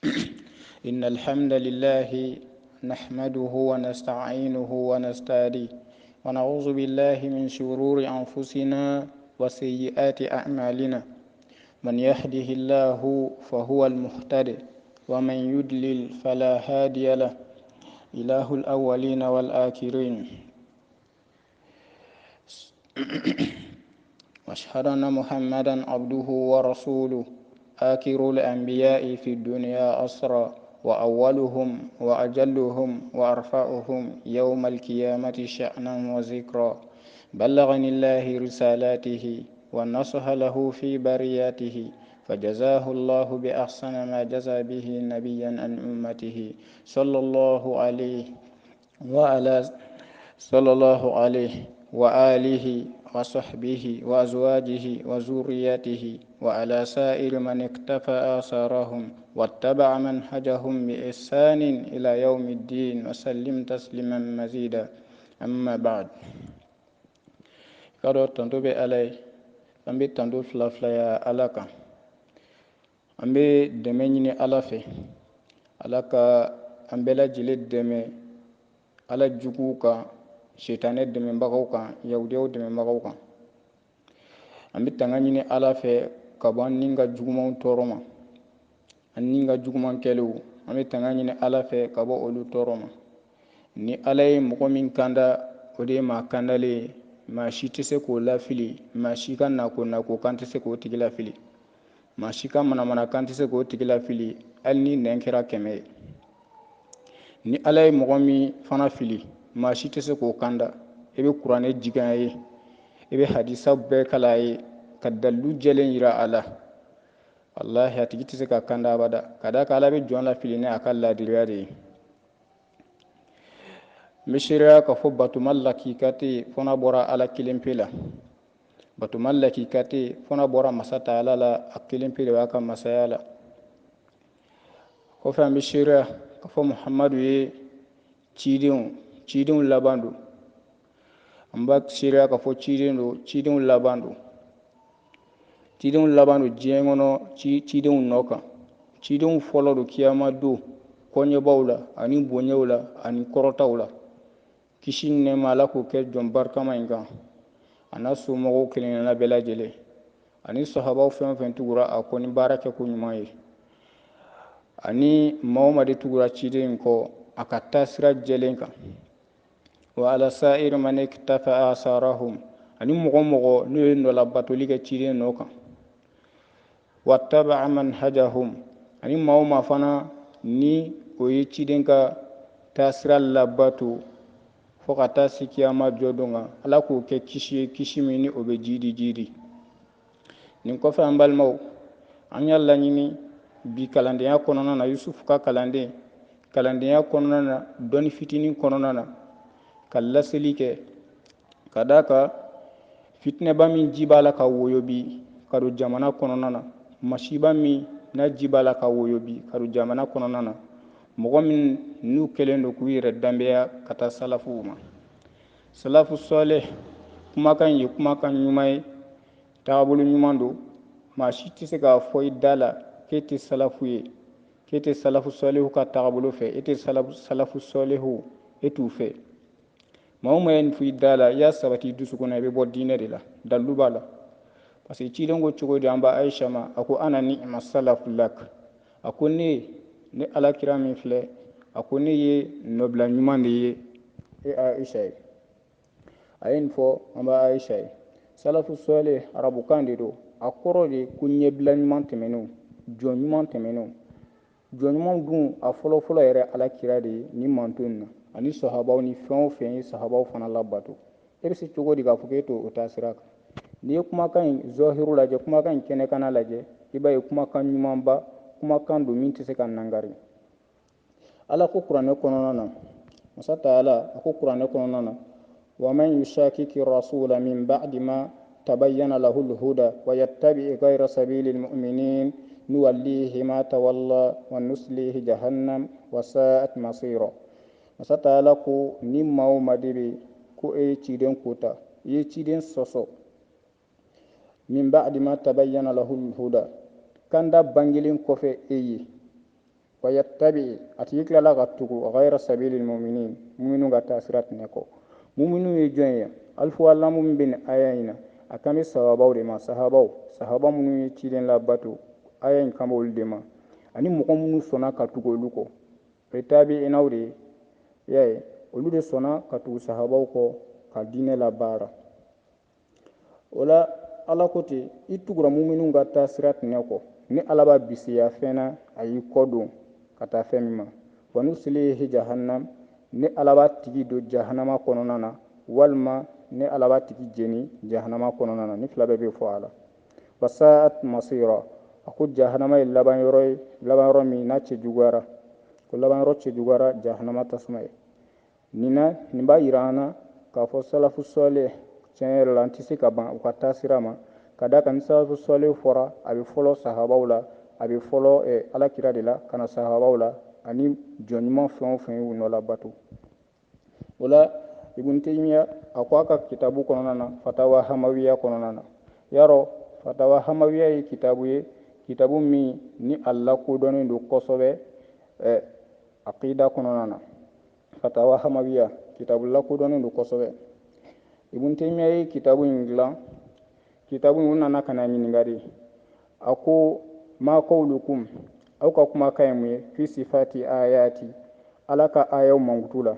إن الحمد لله نحمده ونستعينه ونستهديه ونعوذ بالله من شرور أنفسنا وسيئات أعمالنا. من يهده الله فهو المهتد ومن يضلل فلا هادي له. إله الأولين والآخرين واشهد أن محمدا عبده ورسوله آخر الأنبياء في الدنيا أسرى وأولهم وأجلهم وأرفعهم يوم القيامة شأنا وذكرا. بلغني الله رسالاته ونصح له في برياته فجزاه الله بأحسن ما جزى به نبيا عن أمته صلى الله عليه وآله وصحبه وأزواجه وذريته وعلى سائر من اقتفى آثارهم واتبع منهجهم بإحسان إلى يوم الدين وسلم تسليما مزيدا. أما بعد kado tanto be alay ambe tanto fla ya alaka ambe deme nyini alafe alaka ambela jile deme ala jugu kan shetane deme bagaw kan yahudiyaw deme bagaw kan ambe tanga nyini ala fe kaban ninga juguman toroma ninga juguman kelu ambe tanga nyini ala fe kabo olu toroma ni alay mɔgɔ min kanda o de ma kandale maa si tɛ se k'o lafili maa si ka nako kan tɛ se k'o tigi lafili maa si ka manamana kan tɛ se k'o tigi lafili hali ni nɛn kɛra 100 ye. ni ala ye mɔgɔ min fana fili maa si tɛ se k'o kanda. i bɛ kuranɛ jigan ye i bɛ hadisa bɛɛ kala ye ka dalilu jɛlen yira a la wallahi a tigi tɛ se ka kanda abada ka da kan ala bɛ jɔn lafili ni a ka ladiriya de ye. Mishiriya ka fɔ batuma lakikate fana bɔra ala kelen pe la. batuma lakikate fana bɔra masa Taala la a kelen pe de b'a ka masaya la. kɔfɛ an bɛ seereya ka fɔ Muhamadu ye cidenw laban don. an b'a seereya ka fɔ cidenw laban don. cidenw laban don diɲɛ kɔnɔ cidenw nɔ kan. cidenw fɔlɔ don kiyama don kɔɲɛbaw la ani bonɲɛw la ani kɔrɔtaw la. kisi ni nɛɛma ala k'o kɛ jɔn barikama in kan a n'a somɔgɔw kelen-kelenna bɛɛ lajɛlen ani sahabaw fɛn o fɛn tugura a kɔ ni baara kɛ ko ɲuman ye ani maa o maa de tugura ciden in kɔ a ka taa sira jɛlen kan. wa ala sa'iri man iktafa asarahum ani mɔgɔ mɔgɔ n'o ye nɔlabatoli kɛ ciden nɔ kan. wattaba'a manhajahum ani maa o maa fana ni o ye ciden ka taa sira labato fo ka taa se kiyama jɔ don kan ala k'o kɛ kisi ye kisi min ni o bɛ jiidi. nin kɔfɛ an balimaw an y'a laɲini bi kalandenya kɔnɔna na Yusufu ka kalandenya kɔnɔna na dɔnni fitinin kɔnɔna na ka laseli kɛ ka d'a kan fitinɛba min ji b'a la ka woyo bi ka don jamana kɔnɔna na masiba min n'a ji b'a la ka woyo bi ka don jamana kɔnɔna na mɔgɔ min n'u kɛlen don k'u yɛrɛ danbeya ka taa salafuw ma. salafu sɔleh kumakan ye kumakan ɲuman ye taabolo ɲuman don. maa si tɛ se k'a fɔ i da la k'e tɛ salafu ye k'e tɛ salafu sɔlehu ka taabolo fɛ e tɛ salafu sɔlehu e t'u fɛ. maa o maa ye nin fɔ i da la i y'a sabati i dusu kɔnɔ i bɛ bɔ diinɛ de la dalilu b'a la. parce que ciden ko cogo di an ba Ayisa ma a ko ana ni'ma salafu lak a ko ne alakira min filɛ a ko ne ye nɔbila ɲuman de ye e Ayisa ye. a ye nin fɔ an ba Ayisa ye. salafu sɔleh arabukan de don a kɔrɔ de ko ɲɛbila ɲuman tɛmɛnenw jɔn ɲuman tɛmɛnenw. jɔn ɲuman dun a fɔlɔfɔlɔ yɛrɛ alakira de ye ni manto in na ani sahabaw ni fɛn o fɛn ye sahabaw fana labato. e bɛ se cogo di k'a fɔ k'e to o taa sira kan. n'i ye kumakan in zɔhiru lajɛ kumakan in kɛnɛkana lajɛ i b'a ye kumakan ɲumanba kumakan don min tɛ se ka nangari. ala ko kuranɛ kɔnɔna na masa Taala a ko kuranɛ kɔnɔna na wa man yushakiki rasula min ba'di ma tabayyana lahu al-huda wa yattabi ghayra sabilil mu'minin nuwallihi ma tawalla wa nuslihi jahannam wa sa'at masira. masa Taala ko ni maa o maa de bɛ ko e ye ciden kota i ye ciden sɔsɔ min ba'di ma tabayyana lahu al-huda kanda bangelen kɔfɛ e ye ويتبع أتيك لا غتوكو غير سبيل المؤمنين مؤمنون غتاسرات نكو مؤمنون يجوين ألف والله مؤمن بين آيين أكامي صحابة دما صحابة منو يتيرين لاباتو آيين كامول دما أني مقومون سونا كتوكو لوكو رتابي إناوري ياي ولود سونا كتوكو صحابة كو كدين لابارا ولا ala kote i tugura muminu ka taa sira tinɛ kɔ ni ala b'a bisiya fɛn na a y'i kɔ don ka taa fɛn min ma wa n'u selen ye jahannam ni ala b'a tigi don jahannama kɔnɔna na walima ni ala b'a tigi jeni jahannama kɔnɔna na ni fila bɛɛ bɛ fɔ a la wasaat masira a ko jahannama ye laban yɔrɔ min n'a cɛ juguyara ko laban yɔrɔ cɛ juguyara jahannama tasuma ye nin b'a yira an na k'a fɔ salafu sɔleh tiɲɛ yɛrɛ la an tɛ se ka ban u ka taa sira ma ka da kan ni salafu sɔleh fɔra a bɛ fɔlɔ sahabaw la a bɛ fɔlɔ alakira de la ka na sahabaw la ani jɔnɲuman fɛn o fɛn y'u nɔ labato o la ibn taymiya a ko a ka kitabu kɔnɔna na fatawa hamawiya kɔnɔna na yarɔ fatawa hamawiya ye kitabu ye kitabu min ni a lakodɔnnen don kosɛbɛ aqida kɔnɔna na fatawa hamawiya kitabu lakodɔnnen don kosɛbɛ ibn taymiya ye kitabu in dilan kitabu in u nana ka na ɲininka de a ko ma qawlukum aw ka kumakan ye mun ye fi sifati ayati ala ka ayaw mankutu la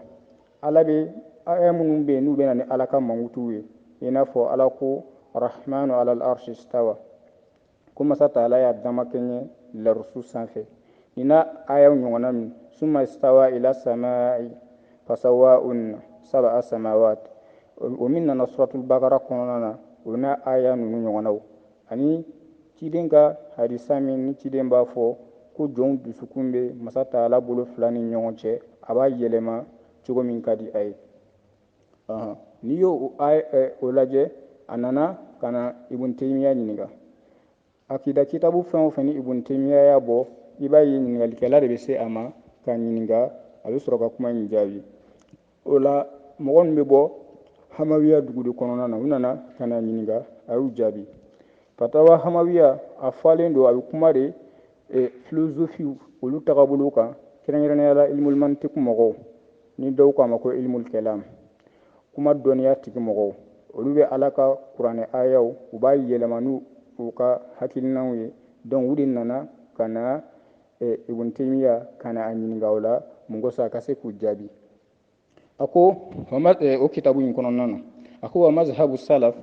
ala bɛ aya minnu bɛ yen n'u bɛna ni ala ka mankutuw ye i n'a fɔ ala ko rahmanu ala al-arshi stawa ko masa taala y'a damakɛɲɛ larusu sanfɛ nin n'a ayaw ɲɔgɔnna min summa stawa ila samai fasawa'un sab'a samawat o min nana suratul bakara kɔnɔna na o n'a aya ninnu ɲɔgɔnnaw ani ciden ka hadisa min ni ciden b'a fɔ ko jɔnw dusukun bɛ masa taala bolo fila ni ɲɔgɔn cɛ a b'a yɛlɛma cogo min ka di a ye n'i y'o o lajɛ a nana ka na ibn taymiya ɲininka akida kitabu fɛn o fɛn ni ibn taymiya y'a bɔ i b'a ye ɲininkalikɛla de bɛ se a ma ka ɲininka a bɛ sɔrɔ ka kuma in jaabi o la mɔgɔ min bɛ bɔ hamawiya dugu de kɔnɔna na u nana ka na ɲininka a y'u jaabi fatawa hamawiya a falen don a bɛ kuma de filozofiw olu tagabolo kan kɛrɛnkɛrɛnnenya la ilmul mantiq mɔgɔw ni dɔw k'a ma ko ilmul kalam kuma dɔnniya tigi mɔgɔw olu bɛ ala ka kuranɛ ayaw u b'a yɛlɛma n'u ka hakilinaw ye donc u de nana ka na ibn taymiya ka na a ɲininka o la mun kosɔn a ka se k'u jaabi a ko o kitabu in kɔnɔna na a ko wa mazhabu salaf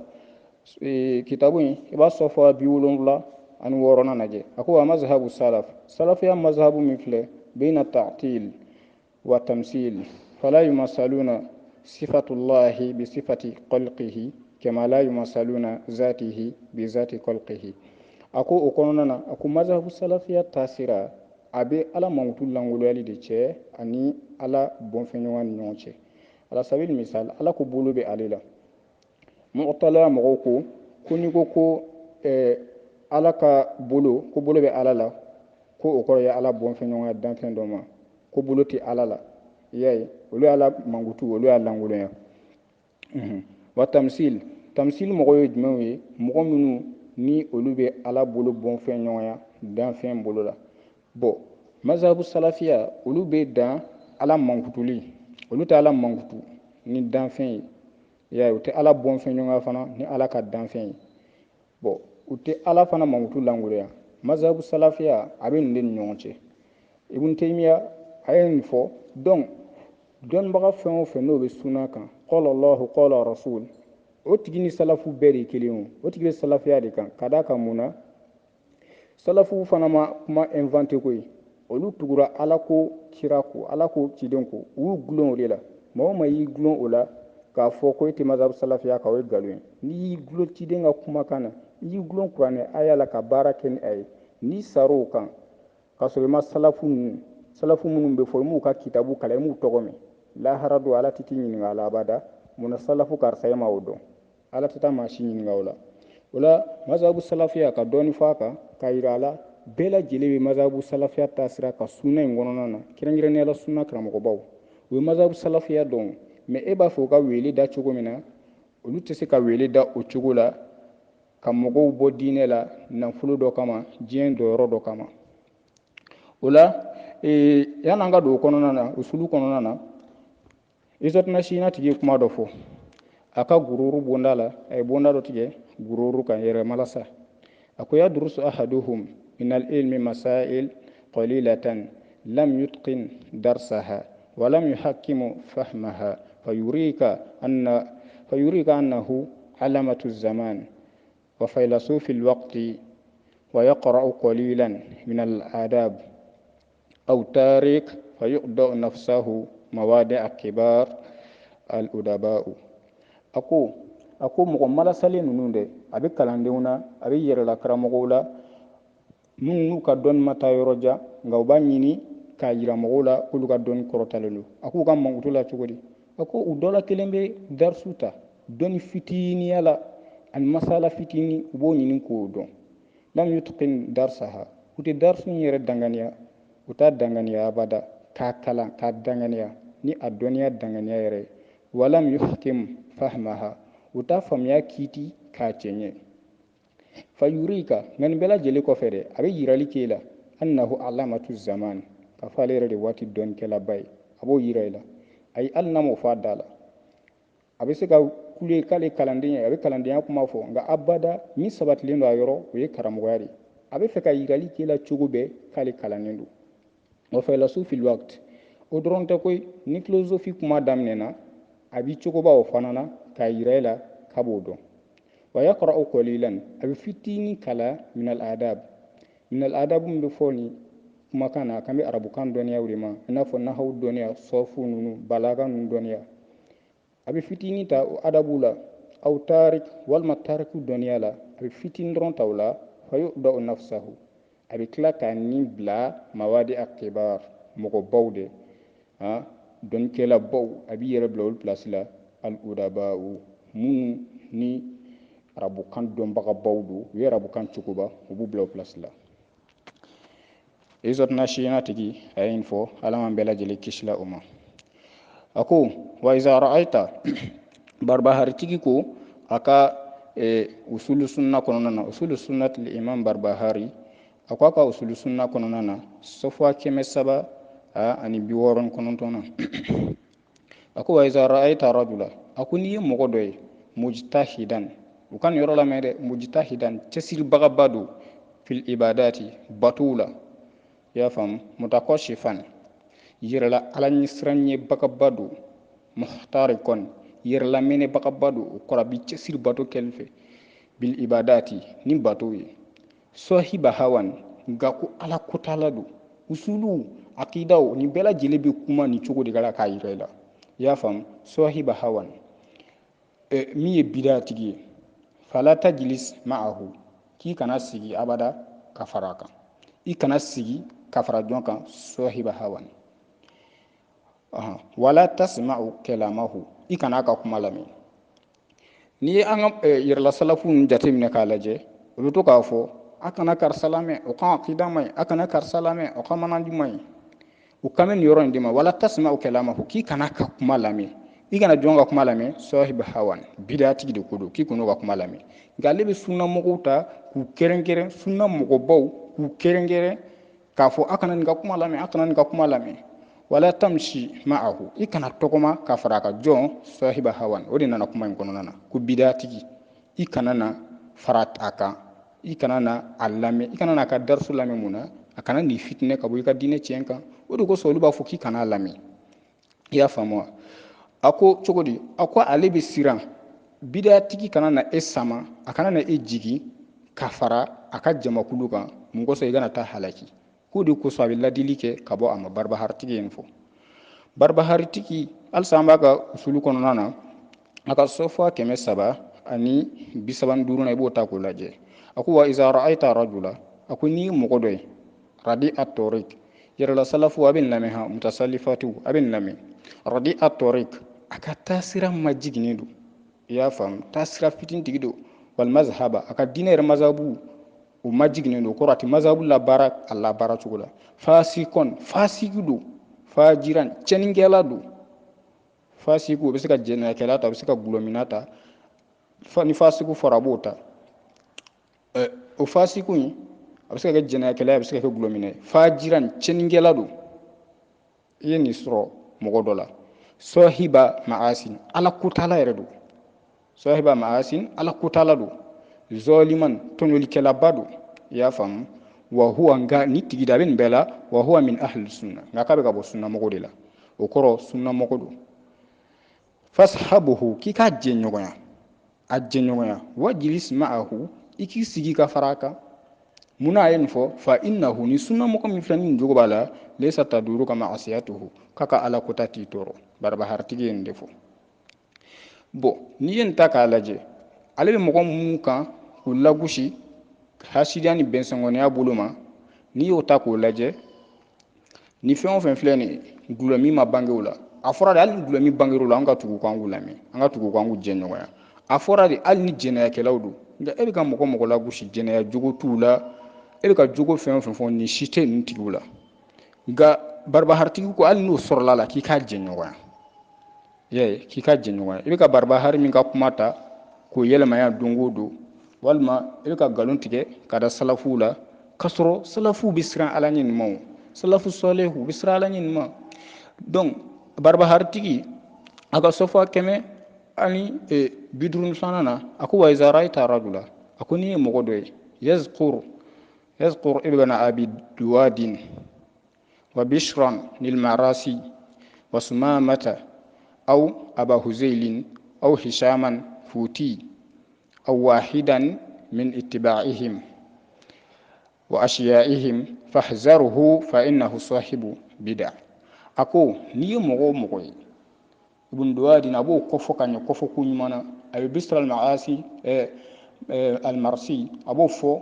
kitabu in i b'a sɔfɔ 76 lajɛ a ko wa mazhabu salaf salafiya mazhabu min filɛ bayna ta'til wa tamsil fala yumasaluna sifatullahi bi sifati khalqihi kama la yumasaluna zatihi bi zati khalqihi a ko o kɔnɔna na a ko mazhabu salafiya taasira a bɛ ala mankutu langoloyali de cɛ ani ala bɔnfɛɲɔgɔn ni ɲɔgɔn cɛ ala sabili misal ala ko bolo bɛ ale la mu'tala mɔgɔw ko n'i ko ala ka bolo ko bolo bɛ ala la ko o kɔrɔ ye ala bɔnfɛɲɔgɔnya danfɛn dɔ ma ko bolo tɛ ala la i y'a ye olu y'ala mankutu olu y'a langoloya wa tamsil mɔgɔw ye jumɛnw ye mɔgɔ minnu ni olu bɛ ala bolo bɔnfɛɲɔgɔnya danfɛn bolo la bon mazhabu salafiya olu bɛ dan ala mankutuli olu tɛ ala mankutu ni danfɛn ye i y'a ye u tɛ ala bɔnfɛɲɔgɔnya fana ni ala ka danfɛn ye bon u tɛ ala fana mankutu langoloya mazhabu salafiya a bɛ nin de ni ɲɔgɔn cɛ ibn taymiya a ye nin fɔ donc dɔnnibaga fɛn o fɛn n'o bɛ suna kan qala Allahu qala rasul o tigi ni salafu bɛɛ de ye kelen o tigi bɛ salafiya de kan ka d'a kan mun na salafu fana ma kuma inventé koyi olu tugura ala ko kira ko ala ko ciden ko u y'u gulon o de la maa o maa y'i gulon o la k'a fɔ ko e tɛ mazhabu salafiya kan o ye nkalon ye n'i y'i gulon ciden ka kumakan na i y'i gulon kuranɛ aya la ka baara kɛ ni a ye n'i sar'o kan k'a sɔrɔ i ma salafu minnu bɛ fɔ i m'u ka kitabu kalan i m'u tɔgɔ mɛn lahara don ala tɛ t'i ɲininka a la abada munna salafu karisa e ma o dɔn ala tɛ taa maa si ɲininka o la o la mazhabu salafiya ka dɔɔni fɔ a kan k'a jira a la bɛɛ lajɛlen bɛ mazhabu salafiya taasira ka sunna in kɔnɔna na kɛrɛnkɛrɛnnenya la sunna karamɔgɔbaw u ye mazhabu salafiya dɔn mais e b'a fɛ u ka wele da cogo min na olu tɛ se ka wele da o cogo la ka mɔgɔw bɔ diinɛ la nafolo dɔ kama diɲɛ dɔyɔrɔ dɔ kama o la yan'an ka don o kɔnɔna na usulu kɔnɔna na izotna shina tigi kuma dɔ fɔ a ka gururu bonda la a ye bonda dɔ tigɛ gururu kan yɛrɛmala sa a ko yadrusu ahaduhum min alilmi masail qalilatan lam yutqin darsaha wa lam yuhakkimu fahmaha fayurika annahu alamatu الزمان وفيلسوف الوقت ويقرأ قليلا من الآداب أو تارك فيقضى نفسه موادع كبار الأدباء ako mɔgɔ malasalen ninnu dɛ a bɛ kalandenw na a bɛ yɛrɛla karamɔgɔw la minnu n'u ka dɔnni ma taa yɔrɔ jan nka u b'a ɲini k'a yira mɔgɔw la k'olu ka dɔnni kɔrɔtalen don a k'u ka mankutu la cogo di a ko u dɔ la kelen bɛ darisu ta dɔnni fitiniya la ani masala fitini u b'o ɲini k'o dɔn lam yutqin darsaha u tɛ darisu in yɛrɛ danganiya u t'a danganiya abada k'a kalan k'a danganiya ni a dɔnniya danganiya yɛrɛ walam yuhkim fahmaha u t'a faamuya kiiti k'a cɛɲɛ fa yurika nka nin bɛɛ lajɛlen kɔfɛ dɛ a bɛ yirali k'e la annahu alamatu zaman k'a fɔ ale yɛrɛ de waati dɔnnikɛlaba ye a b'o yira i la ayi hali n'a m'o fɔ a da la a bɛ se ka kule k'ale kalanden ye a bɛ kalandenya kuma fɔ nka abada min sabatilen don a yɔrɔ o ye karamɔgɔya de a bɛ fɛ ka yirali k'e la cogo bɛɛ k'ale kalannen don wa faylasufi lwaqt o dɔrɔn tɛ koyi ni filozofi kuma daminɛna a b'i cogoba o fana na k'a yira i la k'a b'o dɔn wa yaqra'u qalilan a bɛ fitinin kala minal adab min bɛ fɔ nin kumakan na a kan bɛ arabukan dɔnniyaw de ma i n'a fɔ nahawu dɔnniya sɔfu ninnu balaga ninnu dɔnniya a bɛ fitinin ta o adabu la aw tarik walima tariku dɔnniya la a bɛ fitinin dɔrɔn ta o la fa yu'da'u nafsahu a bɛ tila k'a nin bila mawadi akibar mɔgɔbaw de dɔnnikɛlabaw a b'i yɛrɛ bila olu pilasi la al-udaba'u minnu ni arabukan dɔnbagabaw don u ye arabukan cogoba u b'u bila o pilasi la izotna shina tigi a ye nin fɔ ala man bɛɛ lajɛlen kisi la o ma a ko wa iza ra'aita barbaharitigi ko a ka usulu sunna kɔnɔna na usulu sunnati imam barbahari a ko a ka usulu sunna kɔnɔna na sɔfuwa 300 ani 69 na a ko wa iza ra'aita rajula a ko n'i ye mɔgɔ dɔ ye mujtahidan u ka nin yɔrɔ lamɛn dɛ mujtahidan cɛsiribagaba don fil ibadati batow la i y'a faamu mutakɔshifan yɛrɛla ala ɲɛsiranyebagaba don muhtarikon yɛrɛlamɛnɛbagaba don o kɔrɔ a bi cɛsiri bato kɛli fɛ bil ibadati ni batow ye sɔhiba hawan nka ko ala kotala don usulu akidaw nin bɛɛ lajɛlen bɛ kuma nin cogo de la k'a yira i la i y'a faamu sɔhiba hawan min ye bida tigi ye fala tajlis ma'ahu k'i kana sigi abada ka fara a kan i kana sigi ka fara jɔn kan sɔhiba hawan wala tasma'u kalamahu i kana a ka kuma lamɛn n'i ye an ka yɛrɛla salafu ninnu jateminɛ k'a lajɛ o bɛ to k'a fɔ a kana karisa lamɛn o ka akida man ɲi a kana karisa lamɛn o ka manhaji man ɲi u kan bɛ nin yɔrɔ in de ma wala tasma'u kalamahu k'i kana a ka kuma lamɛn i kana jɔn ka kuma lamɛn sɔhiba hawan bidatigi de ko don k'i kana o ka kuma lamɛn nka ale bɛ sunna mɔgɔw ta k'u kɛrɛnkɛrɛn sunna mɔgɔbaw k'u kɛrɛnkɛrɛn k'a fɔ a kana nin ka kuma lamɛn a kana nin ka kuma lamɛn wala tamshi ma'ahu i kana tɔgɔma ka fara a ka jɔn sɔhiba hawan o de nana kuma in kɔnɔna na ko bidatigi i kana na fara a kan i kana na a lamɛn i kana na a ka darisu lamɛn mun na a kana nin fitinɛ ka bɔ i ka diinɛ tiɲɛ kan o de kosɔn olu b'a fɔ k'i kana a lamɛn i y'a faamu wa a ko cogo di a ko ale bɛ siran bidatigi kana na e sama a kana na e jigi ka fara a ka jamakulu kan mun kosɔn i kana taa halaki k'o de kosɔn a bɛ ladili kɛ ka bɔ a ma barbaharitigi ye nin fɔ barbaharitigi halisa an b'a ka usulu kɔnɔna na a ka sɔfuwa 300 ani 35 na i b'o ta k'o lajɛ a ko wa iza ra'aita rajula a ko n'i ye mɔgɔ dɔ ye radi at-tariq yɛrɛla salafu a bɛ nin lamɛn mutasalifatu a bɛ nin lamɛn radi at-tariq a ka taasira majiginen don i y'a faamu taasira fitintigi don wal mazhaba a ka diinɛ yɛrɛ mazhabu o majiginen don kɔrɔ a tɛ mazhabu labaara a labaara cogo la fasikɔn fasiki don fajiran cɛnnikɛla don fasiku o bɛ se ka jɛnɛyakɛla ta a bɛ se ka gulɔmina ta ni fasiku fɔra a b'o ta o fasiku in a bɛ se ka kɛ jɛnɛyakɛla ye a bɛ se ka kɛ gulɔmina ye fajiran cɛnnikɛla don i ye nin sɔrɔ mɔgɔ dɔ la sahiba ma'asin ala kotala yɛrɛ don sahiba ma'asin ala kotala don zaliman tɔɲɔlikɛlaba don i y'a faamu wa huwa nka ni tigi da a bɛ nin bɛɛ la wa huwa min ahli sunna nka k'a bɛ ka bɔ sunnamɔgɔ de la o kɔrɔ sunnamɔgɔ don fashabuhu k'i k'a jɛɲɔgɔnya a jɛɲɔgɔnya wajilis ma'ahu i k'i sigi ka fara a kan munna a ye nin fɔ fa innahu ni sunnamɔgɔ min filɛ nin jogo b'a la laysa taduru ka ma'asiyatuhu k'a ka ala kota t'i tɔɔrɔ barabaharitigi ye nin de fɔ bon n'i ye nin ta k'a lajɛ ale bɛ mɔgɔ minnu kan k'u lagosi hasidiya ni bɛnsɛngɔniya bolo ma n'i y'o ta k'o lajɛ ni fɛn o fɛn filɛ nin gulɔmi ma bange o la a fɔra de hali ni gulɔmi bangera o la an ka tugu k'an k'u lamɛn an ka tugu k'an k'u jɛɲɔgɔnya a fɔra de hali ni jɛnɛyakɛlaw don nka e bɛ ka mɔgɔ lagosi jɛnɛya jogo t'u la e bɛ ka jogo fɛn o fɛn fɔ nin si tɛ nin tigiw la nka barabaharitigi ko hali n'o sɔrɔla la k'i k'a jɛɲɔgɔnya k'i ka jɛɲɔgɔnya i bɛ ka barabahari min ka kuma ta k'o yɛlɛmaya don o don walima i bɛ ka nkalon tigɛ ka da salafuw la k'a sɔrɔ salafuw bɛ siran ala ɲɛ nin ma o salafu sɔlehu u bɛ siran ala ɲɛ nin ma donc barabaharitigi a ka sɔfɔ 152 na a ko wa iza ra'ayta rajula a ko n'i ye mɔgɔ dɔ ye yazkur ibn abi duwadin wa bishran lil marasi wa sumamata أو أبا هزيل أو هشاما فوتي أو واحدا من اتباعهم وأشيائهم فاحذره فإنه صاحب بدع أكو ني مغو ابن دواد أبو كفو كان يكفو كنيمانا أبي بسر المعاصي المرسي أبو فو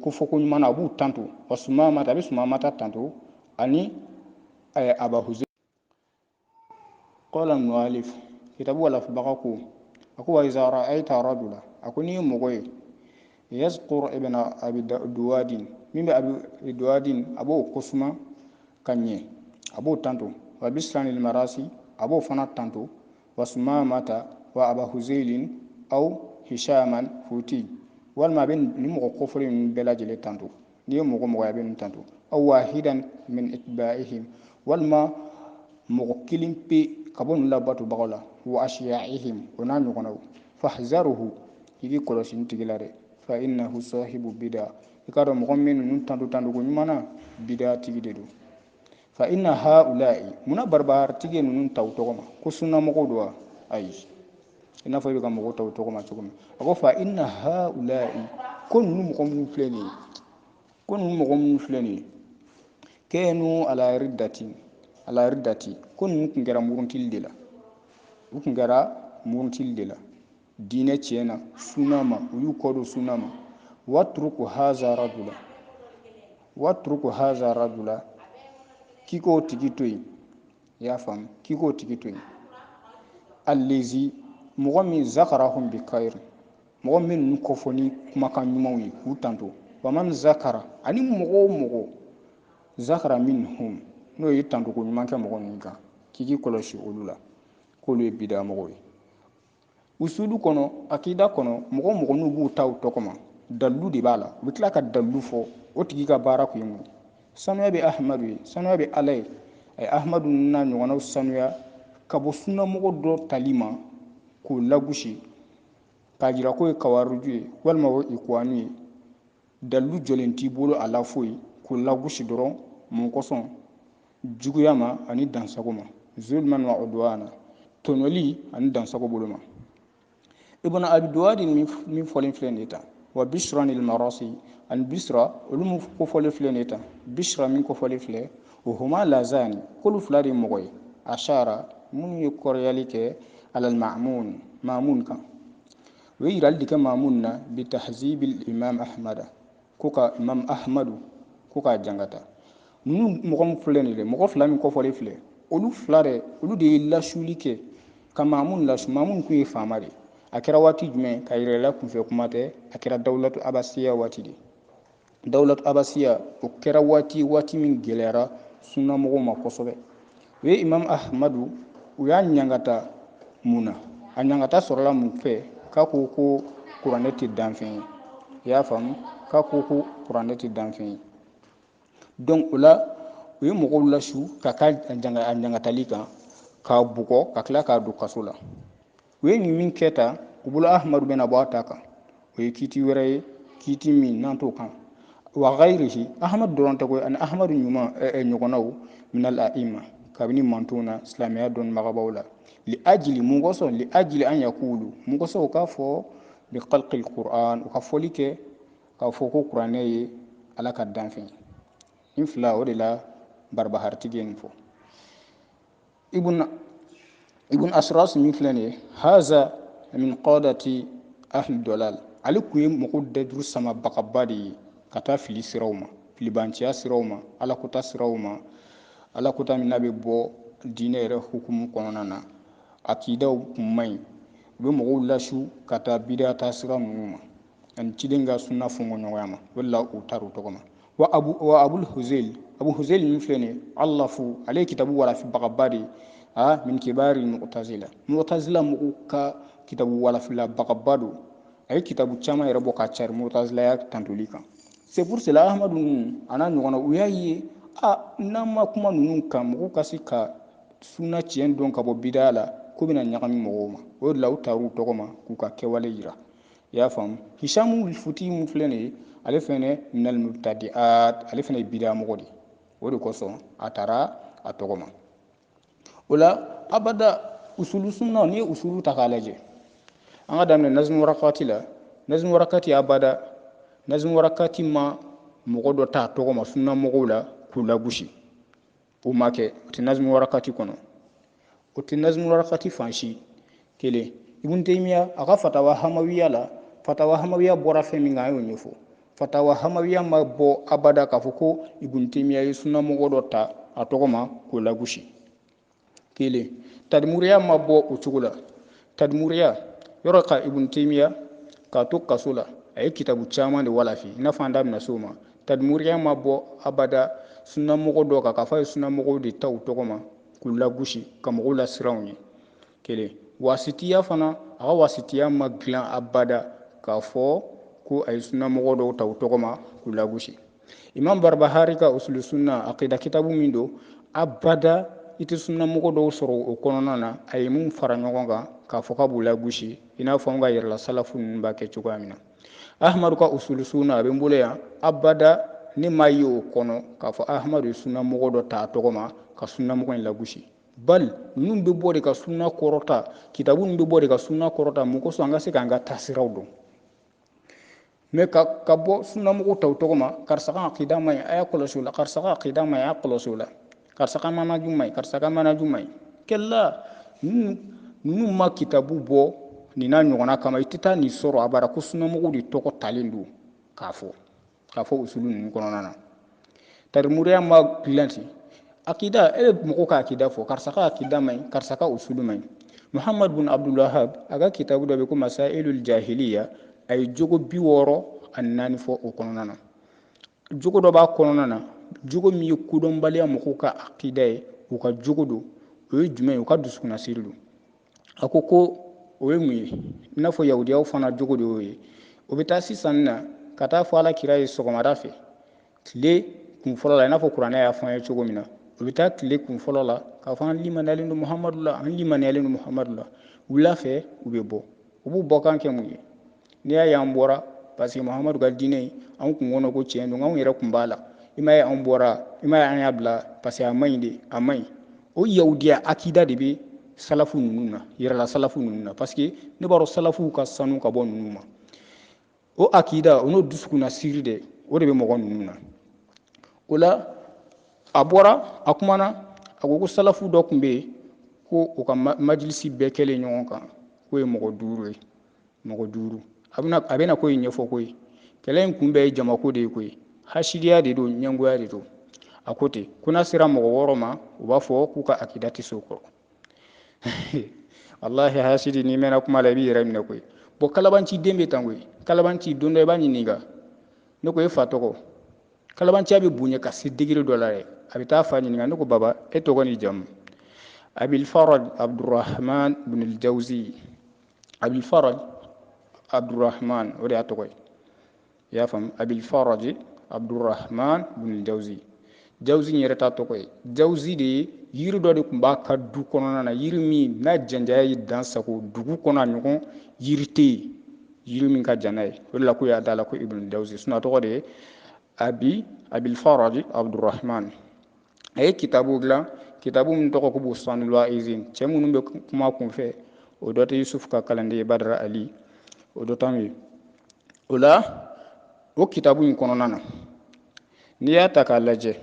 كفو كنيمانا أبو تانتو وسمامة أبي سمامة تانتو أني أبا هزيل قال المؤلف كتاب ولا في بقاكو أكو إذا رأيت رجلا أكو ني مغوي يذكر ابن أبي دواد من أبي دواد أبو قسمة كني أبو تانتو وبسران المراسي أبو فنا تانتو وسمامة وأبا هزيل أو هشاما فوتي والما بين نمغو كفر من بلاجل تانتو ني مغو بين تانتو أو واحدا من إتباعهم والما مغو كلم بي kabon labatu bagala wa ashiyaihim ona nyugona fahzaruhu yigi kolosin tigilare fa innahu sahibu bid'a ikaro mo min nun tandu ko nyumana bid'a tigide do fa inna haula'i muna barbar tige nun taw togoma ko sunna mo ko do ay ina fa bi kam mo taw togoma togoma ako fa inna haula'i kon nun mo mun fleni kon nun mo mun fleni kenu ala riddati kon kun gara muruntil de la dine tiena sunama uyu kodo sunama watruku haza rajula kiko tigitoy ya fam kiko tigitoy allazi mu'min zakarahum bi khair mu'min ko foni kuma kan nyumawi utanto waman zakara ani mugo zakara minhum no yitanto ko nyumanka mugo ninka kiki koloshi olula kolu ye bida mɔgɔ ye usulu kɔnɔ akida kɔnɔ mɔgɔ n'u b'u taw tɔgɔma dalu de b'a la u bɛ tila ka dalu fɔ o tigi ka baara kun ye mun sanuya bɛ ahmadu ye sanuya bɛ ala ye a ye ahmadu n'a ɲɔgɔnnaw sanuya ka bɔ sunnamɔgɔ dɔ tali ma k'o lagosi k'a jira k'o ye kawariju ye walima o ye ikuwani ye dalu jɔlen t'i bolo a la foyi k'o lagosi dɔrɔn mun kosɔn juguya ma ani dansago ma zulman wa udwana tonoli ani dansago bolo ma ibn abi duwad min fɔlen filɛ nin ta wa bishra lil marasi an bishra olu ko fɔlen filɛ nin ta bishra min ko fɔlen filɛ o huma lazani kolu fila de mɔgɔ ye ashara minnu ye kɔrɔyali kɛ alal ma'mun kan o ye yirali de kɛ ma'mun na bi tahzib imam ahmada ko ka imam ahmadu ko k'a jangata ninnu mɔgɔ min filɛ nin dɛ mɔgɔ fila min kɔfɔlen filɛ olu fila dɛ olu de ye lasuli kɛ ka mamun lasu mamun kun ye faama de a kɛra waati jumɛn ka yɛrɛla kunfɛ kuma tɛ a kɛra dawlatu abasiya waati de dawlatu abasiya o kɛra waati min gɛlɛyara sunnamɔgɔw ma kosɛbɛ o ye imam ahmadu u y'a ɲangata mun na a ɲangata sɔrɔla mun fɛ k'a ko kuranɛ tɛ danfɛn ye i y'a faamu k'a ko kuranɛ tɛ danfɛn ye donc o la u ye mɔgɔw lasu ka ka ɲangatali kan k'a bugɔ ka tila k'a don kaso la u ye nin min kɛ tan u bolo ahamadu bɛna bɔ a ta kan o ye kiiti wɛrɛ ye kiiti min n'an t'o kan wa gayrihi ahamadu dɔrɔn tɛ koyi ani ahamadu ɲɔgɔnnaw minal a'imma kabini mantonw na silamɛya dɔnnibagabaw la li ajili mun kosɔn li ajili an yakulu mun kosɔn u k'a fɔ bi khalqil qur'an u ka fɔli kɛ k'a fɔ ko kuranɛ ye ala ka danfɛn ye nin fila o de la barbaharitigi ye nin fɔ ibn asras min filɛ nin ye haza min qadati ahli dolal ale kun ye mɔgɔw dɛduru samabagaba de ye ka taa fili siraw ma filibanciya siraw ma alakota siraw ma alakota min n'a bɛ bɔ diinɛ yɛrɛ hukumu kɔnɔna na akidaw kun man ɲi u bɛ mɔgɔw lasu ka taa bidata sira ninnu ma ani ciden ka sunna fɔnkɔɲɔgɔnya ma o de la u taara u tɔgɔ ma wa abul huzail min filɛ nin ye alafu ale ye kitabu walafibagaba de ye min kibari mu'tazila mɔgɔw ka kitabu walafilabagaba don a ye kitabu caman yɛrɛ bɔ ka cari mu'tazilaya tantoli kan c'est pour cela ahamadu ninnu a n'a ɲɔgɔnna u y'a ye n'an ma kuma ninnu kan mɔgɔw ka se ka sunna tiɲɛ dɔn ka bɔ bidaya la ko bɛna ɲagami mɔgɔw ma o de la u taara u tɔgɔ ma k'u ka kɛwale yira i y'a faamu hisamu futi min filɛ nin ye ale fɛnɛ minal mubtadi'at ale fɛnɛ ye bidaya mɔgɔ de o de kosɔn a taara a tɔgɔ ma o la abada usulu sunna ni ye usulu ta k'a lajɛ an ka daminɛ nazmu warakati la nazmu warakati abada nazmu warakati ma mɔgɔ dɔ ta a tɔgɔ ma sunna mɔgɔw la k'u lagosi o ma kɛ o tɛ nazmu warakati kɔnɔ o tɛ nazmu warakati fan si kelen ibn taymiya a ka fatawa hamawiya la fatawa hamawiya bɔra fɛn min kan an y'o ɲɛfɔ fatawa hamawiya ma bɔ abada k'a fɔ ko ibn taymiya ye sunna mɔgɔ dɔ ta a tɔgɔ ma k'o lagosi kelen tadmuriya ma bɔ o cogo la tadmuriya yɔrɔ ka ibn taymiya k'a to kaso la a ye kitabu caman de walafi i n'a fɔ an da bɛna se o ma tadmuriya ma bɔ abada sunna mɔgɔ dɔ kan k'a fɔ a ye sunna mɔgɔw de ta u tɔgɔ ma k'u lagosi ka mɔgɔw lasiranw ye kelen wasitiya fana a ka wasitiya ma dilan abada k'a fɔ ko a ye sunna mɔgɔ dɔw ta u tɔgɔ ma k'u lagosi imam barbahari ka usulu sunna aqida kitabu min don abada i tɛ sunna mɔgɔ dɔw sɔrɔ o kɔnɔna na a ye mun fara ɲɔgɔn kan k'a fɔ k'a b'u lagosi i n'a fɔ an ka yɛrɛla salafu ninnu b'a kɛ cogoya min na ahamadu ka usulu sunna a bɛ n bolo yan abada ne m'a ye o kɔnɔ k'a fɔ ahamadu ye sunna mɔgɔ dɔ ta a tɔgɔ ma ka sunna mɔgɔ in lagosi bali ninnu bɛ bɔ de ka sunna kɔrɔta kitabu ninnu bɛ bɔ de ka sunna kɔrɔta mun kosɔn an ka se k'an ka taasiraw dɔn mais ka bɔ sunna mɔgɔw ta u tɔgɔ ma karisa ka akida ma ɲi a y'a kɔlɔsi o la karisa ka akida ma ɲi a y'a kɔlɔsi o la karisa ka manaju ma ɲi karisa ka manaju ma ɲi kɛla ninnu ma kitabu bɔ nin n'a ɲɔgɔnna kama i tɛ taa nin sɔrɔ abada ko sunna mɔgɔw de tɔgɔ talen don k'a fɔ usulu ninnu kɔnɔna na tadmuriya ma dilan ten akida e bɛ mɔgɔw ka akida fɔ karisa ka akida ma ɲi karisa ka usulu ma ɲi muhammad bin abdulwahab a ka kitabu dɔ bɛ ko masailul jahiliya a ye jogo 64 fɔ o kɔnɔna na jogo dɔ b'a kɔnɔna na jogo min ye kodɔnbaliya mɔgɔw ka akida ye u ka jogo don o ye jumɛn ye u ka dusukunnasiri don a ko o ye mun ye i n'a fɔ yahudiyaw fana jogo de y'o ye o bɛ taa sisan na ka taa fɔ alakira ye sɔgɔmada fɛ tile kun fɔlɔ la i n'a fɔ kuranɛ y'a fɔ an ye cogo min na o bɛ taa tile kun fɔlɔ la k'a fɔ an limaniyalen don muhamadu la an limaniyalen don muhamadu la wula fɛ u bɛ bɔ u b'u bɔ kan kɛ mun ye n'i y'a ye an bɔra parce que muhamadu ka diinɛ an kun kɔnɔ ko tiɲɛ don anw yɛrɛ kun b'a la i m'a ye an bɔra i m'a ye an y'a bila parce que a man ɲi de a man ɲi o yahudiya akida de bɛ salafu ninnu na yɛrɛla salafu ninnu na parce que ne b'a dɔn salafuw ka sanu ka bɔ ninnu ma o akida o n'o dusukunnasiri de o de bɛ mɔgɔ ninnu na o la a bɔra a kumana a ko salafu dɔ tun bɛ yen ko u ka majilisi bɛɛ kɛlen ɲɔgɔn kan k'o ye mɔgɔ 5 ye mɔgɔ 5 a bɛna ko in ɲɛfɔ koyi kɛlɛ in kun bɛɛ ye jamako de ye koyi hasidiya de don ɲɛngoya de don a ko ten ko n'a sera mɔgɔ 6 ma u b'a fɔ k'u ka akida tɛ se o kɔrɔ wallahi hasidi n'i mɛnna kuma la i b'i yɛrɛ minɛ koyi bon kalabanci den bɛ tan koyi kalabanci don dɔ i b'a ɲininka ne ko e fa tɔgɔ kalabanciya bɛ bonya ka se degré dɔ la dɛ a bɛ taa fa ɲininka ne ko baba e tɔgɔ ni jamu abil faraj abdurrahman bin al-jawzi abil faraj abdurrahman o de y'a tɔgɔ ye i y'a faamu abil faraj abdurrahman bin al-jawzi jawzi yɛrɛ ta tɔgɔ ye jawzi de ye yiri dɔ de tun b'a ka du kɔnɔna na yiri min n'a janjaya ye dan sago dugu kɔnɔ a ɲɔgɔn yiri tɛ yen yiri min ka jan n'a ye o de la ko y'a da la ko ibn jawzi sinon a tɔgɔ de ye abil faraj abdurrahman a ye kitabu dilan kitabu min tɔgɔ ko bustanul waizin cɛ minnu bɛ kuma kun fɛ o dɔ tɛ yusuf ka kalanden ye badara ali o dɔ t'anw ye o la o kitabu in kɔnɔna na n'i y'a ta k'a lajɛ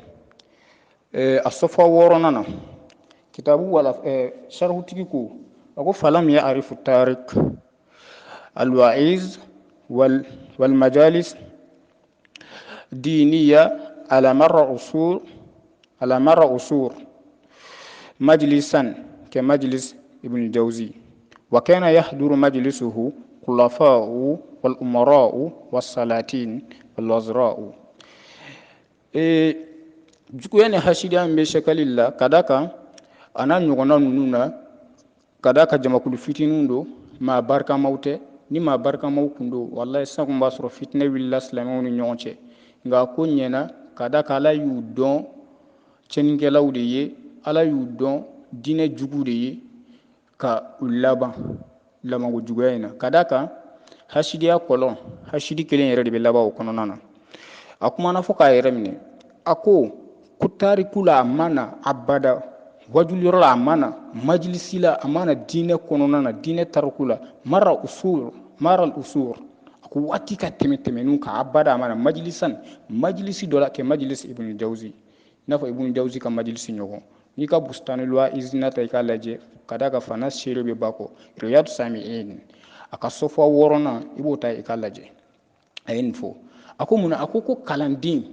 a sɔfa 6nan na kitabu wala sharhutigi ko a ko falam ya'rifu tarik الوعيز والمجالس دينية على مر عصور مجلسا كمجلس ابن الجوزي وكان يحضر مجلسه خلفاء والأمراء والسلاطين والوزراء jukuyani hasidiya be shakali la kadaka ana ɲɔgɔnna ninnu na kadaka jamakulu fitinin do maa barikamaw tɛ ni maa barikamaw kun do wallahi san kun b'a sɔrɔ fitinɛ wulila silamɛw ni ɲɔgɔn cɛ nka ko ɲɛna kadaka ala y'u dɔn cɛnikɛlaw de ye ala y'u dɔn diinɛ jugu de ye ka u laban lamanko juguya in na ka da kan hasidiya kɔlɔn hasidi kelen yɛrɛ de bɛ laban o kɔnɔna na a kumana fɔ k'a yɛrɛ minɛ a ko tariku la a ma na abada wajuliyɔrɔ la a ma na majilisi la a ma na diinɛ kɔnɔna na diinɛ tariku la mara usur a ko waati ka tɛmɛtɛmɛnu kan abada a ma na majilisi dɔ la kɛ majilisi ibn jawzi n'a fɔ ibn jawzi ka majilisi ɲɔgɔn n'i ka bustanul waizina ta i k'a lajɛ ka da ka fana seere bɛ ba kɔ riyadu sami'in a ka sɔfɔ 6nan i b'o ta i k'a lajɛ a ye nin fɔ a ko mun na a ko kalanden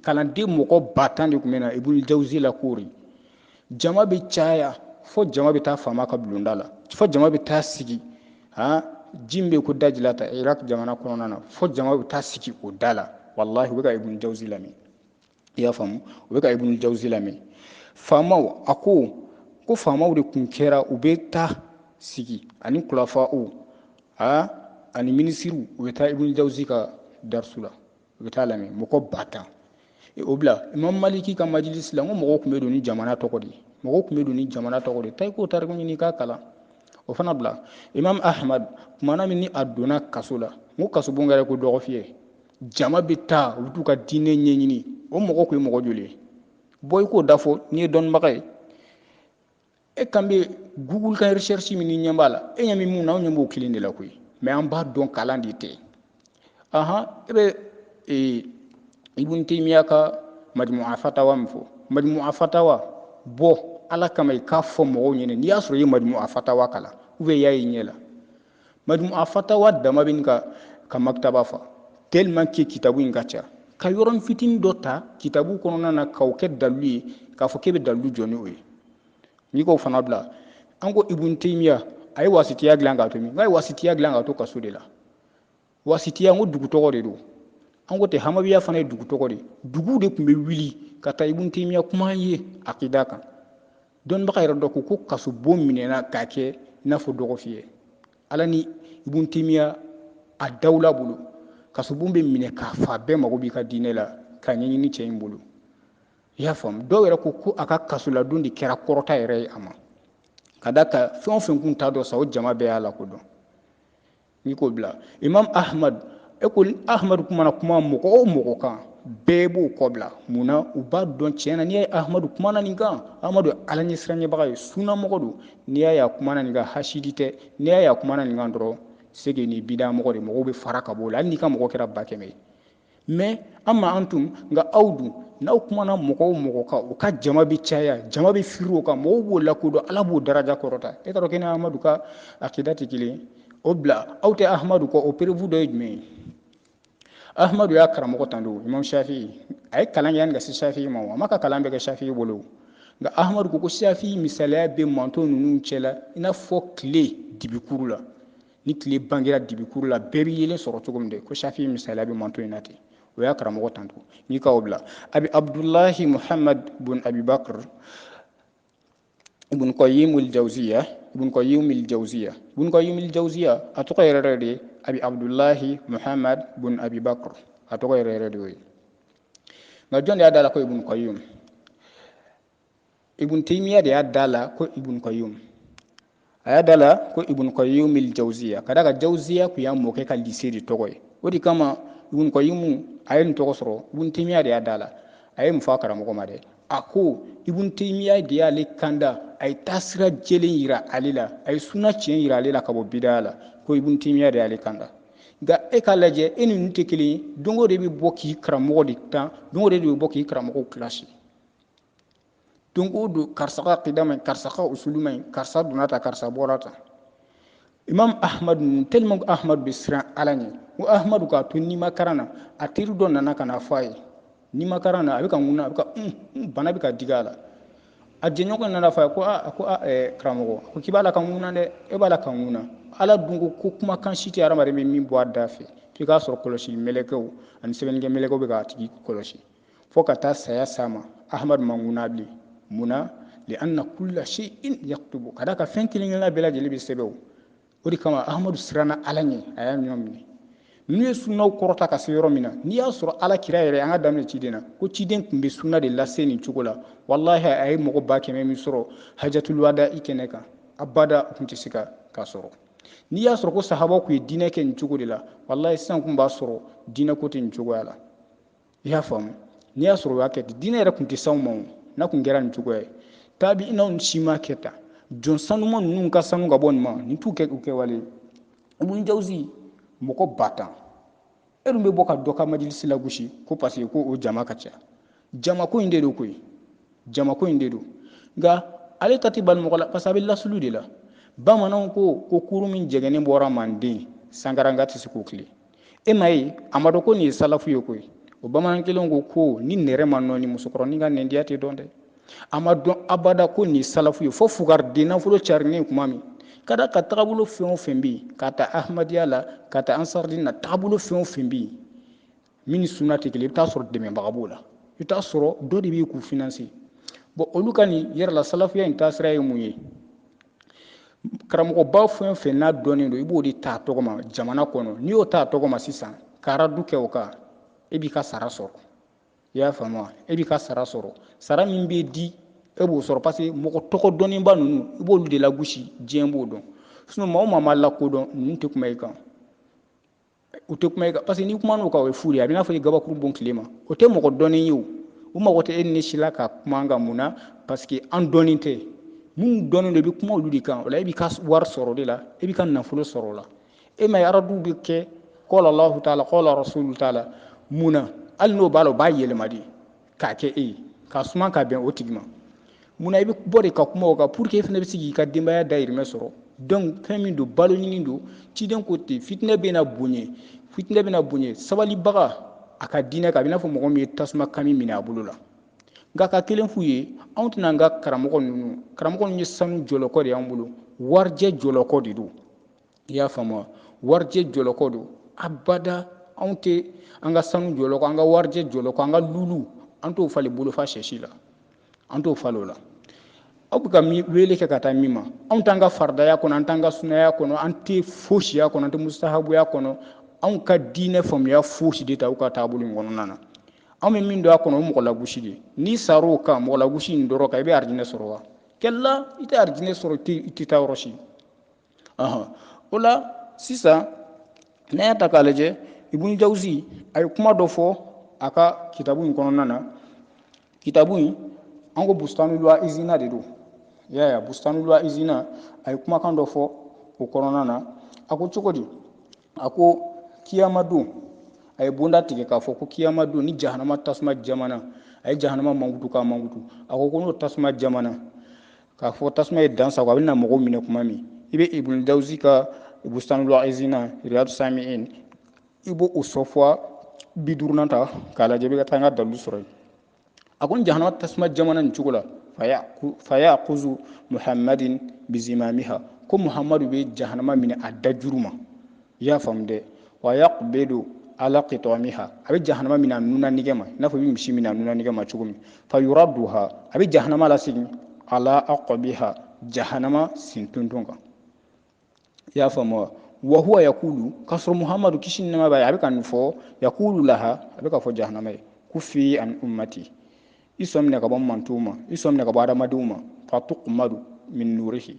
mɔgɔ 10,000 de tun bɛ na ibn jawzi la koori jama bɛ caya fo jama bɛ taa faama ka bulonda la fo jama bɛ taa sigi jin bɛ ko dajila ta iraq jamana kɔnɔna na fo jama bɛ taa sigi o da la wallahi u bɛ ka ibn jawzi lamɛn i y'a faamu u bɛ ka ibn jawzi lamɛn faamaw a ko faamaw de tun kɛra u bɛ taa sigi ani kulafa'u ani minisiriw u bɛ taa ibn jawzi ka darisu la u bɛ taa lamɛn mɔgɔ 10,000 o bila imam maliki ka majilisi la n ko mɔgɔw tun bɛ don ni jamana tɔgɔ de taa i k'o tariku ɲini k'a kalan o fana bila imam ahmad kumana min ni a donna kaso la n ko kasobon kɛra ko dɔgɔfiyɛ jama bɛ taa u bɛ t'u ka diinɛ ɲɛɲini o mɔgɔ tun ye mɔgɔ joli ye bɔ i k'o da fɔ n'i ye dɔnnibaga ye e kan bɛ google ka recherche min ni ɲɛ b'a la e ɲɛ min mun na anw ɲɛ b'o kelen de la koyi mais an b'a dɔn kalan de tɛ e bɛ ibn taymiya ka majmu'a fatawa min fɔ majmu'a fatawa bɔ ala kama i k'a fɔ mɔgɔw ɲɛna n'i y'a sɔrɔ i ye majmu'a fatawa kalan ou bien i y'a ye ɲɛ la majmu'a fatawa dama bɛ ka maktaba fa tellement que kitabu in ka ca ka yɔrɔnin fitinin dɔ ta kitabu kɔnɔna na k'o kɛ dalilu ye k'a fɔ k'e bɛ dalilu jɔ ni o ye n'i k'o fana bila an ko ibn taymiya a ye wasitiya dilan k'a to min nka a ye wasitiya dilan k'a to kaso de la wasitiya n ko dugu tɔgɔ de don an ko tɛ hamabiya fana ye dugu tɔgɔ de dugu de tun bɛ wuli ka taa ibn taymiya kuma ye akida kan dɔnnibaga yɛrɛ dɔ ko kasobon minɛna k'a kɛ i n'a fɔ dɔgɔfiyɛ ala ni ibn taymiya a dawula bolo kasobon bɛ minɛ k'a fa bɛɛ mago b'i ka diinɛ la k'a ɲɛɲini cɛ in bolo i y'a faamu dɔw yɛrɛ ko a ka kasoladon de kɛra kɔrɔta yɛrɛ ye a ma ka da ka fɛn o fɛn kun t'a dɔn sa o jama bɛɛ y'a lakodɔn n'i k'o bila imam ahmad ko ahmadu kumana kuma mɔgɔ o mɔgɔ kan bɛɛ b'o kɔ bila munna u b'a dɔn tiɲɛ na n'i y'a ye ahmadu kumana nin kan ahmadu ala ɲɛsiranɲɛbaga ye sunnamɔgɔ don n'i y'a ye a kumana nin kan hasidi tɛ n'i y'a ye a kumana nin kan dɔrɔn sege ni bida mɔgɔ de mɔgɔw bɛ fara ka bɔ o la hali n'i ka mɔgɔ kɛra 100 ye mais amma antum nka aw dun n'aw kumana mɔgɔ o mɔgɔ kan u ka jama bɛ caya jama bɛ firi o kan mɔgɔw b'o lakodɔn ala b'o daraja kɔrɔta e t'a dɔn k'i ni ahmadu ka akida tɛ kelen ye o bila aw tɛ ahmadu kɔ o perevu dɔ ye jumɛn ye ahmadu y'a karamɔgɔ tan don imam shafi'i a ye kalan kɛ yanni ka se shafi'i ma a ma ka kalan bɛɛ kɛ shafi'i bolo nka ahmadu ko shafi'i misaliya bɛ manto ninnu cɛla i n'a fɔ tile dibikuru la ni tile bangera dibikuru la bɛɛ bɛ yelen sɔrɔ cogo min de ko shafi'i misaliya bɛ manto in na ten o y'a karamɔgɔ tan don n'i k'aw bila abi abdullahi muhammad bun abi bakr ibn qayyim al-jawziya a tɔgɔ yɛrɛ de abi abdullahi muhammad bun abi bakr a tɔgɔ yɛrɛ de o ye nka jɔn de y'a da la ko ibn qayyim ibn taymiya de ya dala ko ibn qayyum aya dala ko ibn qayyum al jawziya kada ka jawziya ku ya mo ke ka lisiri togoy wodi kama ibn qayyum ayen togo soro ibn taymiya de ya dala aye mu fakara mo ma de ako ibn taymiya de ya le kanda ay tasira jelen yira alila ay sunna cien yira alila ka bo bidala ko ibn taymiya de ya le kanda ga e ka laje eni nte kili dongo de bi boki kramo de ta dongo de bi boki kramo ko classe dongo do karsaka qidama karsaka usuluma karsa dunata karsa borata imam ahmad tellement ahmad bisra alani wa ahmad ka tunni makarana atiru don nana kana fay ni makarana abika nguna abika bana bika digala ajenyo ko nana fay ko kramo ko kibala kan nguna de e bala kan nguna ala dungo ko kuma kan shiti ara mare min bo adafe fi ka sor koloshi meleko an seben ge meleko be ka tigi koloshi fo ka ta saya sama ahmad manguna bli muna li anna kulla shay'in yaktubu kada ka fenkilin la bela jeli bi sebew odi kama ahmad sirana alanye ayam nyomni nu sunna korota ka seyoro mina ni ya soro ala kira yere anga damne cidena ko ciden kumbe sunna de laseni cugola wallahi ay mo ba keme mi soro hajatul wada ikeneka abada kunti sika ka soro ni ya soro ko sahaba ku dina ke ncugo de la wallahi san kumba soro dina ko tin cugo ala ya fam ni ya soro wa ke dina yere kunti sawmo na kun gera ncugo ay tabi ina on shima keta jon sanu mon nun ka sanu ga bon ma ni tuke uke wale ibn jawzi moko batan erum be boka doka majlis la gushi ko parce ko o jama kacha jama ko inde do koy jama ko inde do ga ale tati ban mo la pasabil la sulude la bamanan ko kurumin jegene bora mande sangaranga tisi ko kli e mai amado ko ni salafu yo koy o bamanan kelon ko ni nere manno ni musukoro ni ga nendiati donde amado abada ko ni salafu yo fo fugar dina fulo charni kumami kada ka tabulo fen fembi kata ahmadiya la kata ansardina tabulo fen fembi min sunnati kele ta soro deme bagabula ita soro do de bi ku financer bo olukani yer la salafiya intasra yi munye karamo ba fen fen na doni do ibo di ta to ma jamana kono ni o ta to ma sisan kara duke oka ebi ka sara soro ya fama ebi ka sara soro sara min be di ebo soro parce que moko toko doni ba nunu ibo lu de la gushi jembo don sino ma ma la ko don nte kuma ikan o te kuma ikan parce que ni kuma no ka we furi abina fo gaba ku bon klima o te moko doni yu o ma wote en shila ka kuma nga muna parce que an doni te mun doni de bi kuma lu di kan wala ebi ka war soro de la ebi kan na fulo soro la e ma yaradu bi ke qala allah ta'ala qala rasul ta'ala muna alno balo ba yele madi ka ke ka suma ka ben otigma muna ibi bori ka kuma ka pour que fene bisigi ka dimbaya dair mesoro donc fami do balo nyini do ci den côté fitna bena bunye sabali baga aka dina ka bina fo mo mi tasma kami mina bulula nga ka kelen fuye antuna nga karamoko nunu sanu joloko de ambulo warje joloko de do ya fama warje joloko do abada ante anga sanu joloko anga warje joloko anga lulu anto fali bulu fa sheshila anto falola abuka mi wele ke kata mima on tanga farda ya kono tanga sunna ya kono anti foshi ya kono anti mustahabu ya kono on ka dine fam ya foshi de ta ka tabulu ngono nana on mi mindo akono mo la gushidi ni saro ka mo la gushi ndoro ka be arjine sorowa kella ita arjine soro ti tawroshi aha ola sisa na ya takaleje ibn jawzi ay kuma do fo aka kitabu ngono nana kitabu ango bustanul wa izina de do ya bustanul wa izina ay kuma kan do fo ko korona na ako chukodi ako kiyamadu ay bunda tige ka fo ko kiyamadu ni jahannama tasma jamana ay jahannama mangutu ka mangutu ako ko no tasma jamana ka fo tasma e dansa ko abina mo mine kuma mi ibe ibn jawzi ka bustanul wa izina riyad samiin ibo usofwa bidurnanta kala jebe ka tanga dalu soro akon jahannama tasma jamana ncugula faya quzu muhammadin bizimamiha ko muhammadu be jahannama mine adajuruma ya famde wa yaqbidu ala qitamiha abi jahannama mina nuna nigema na fo bimshi mina nuna nigema cugumi fayuradduha abi jahannama la sigi ala aqbiha jahannama sintundunga ya famo wa huwa yaqulu kasr muhammadu kishinna ba abi kan fo yaqulu laha abi ka fo jahannama kufi an ummati isom ne ka bɔ mantuma isom ne ka bɔ adamadenw ma fa tuqmadu min nurihi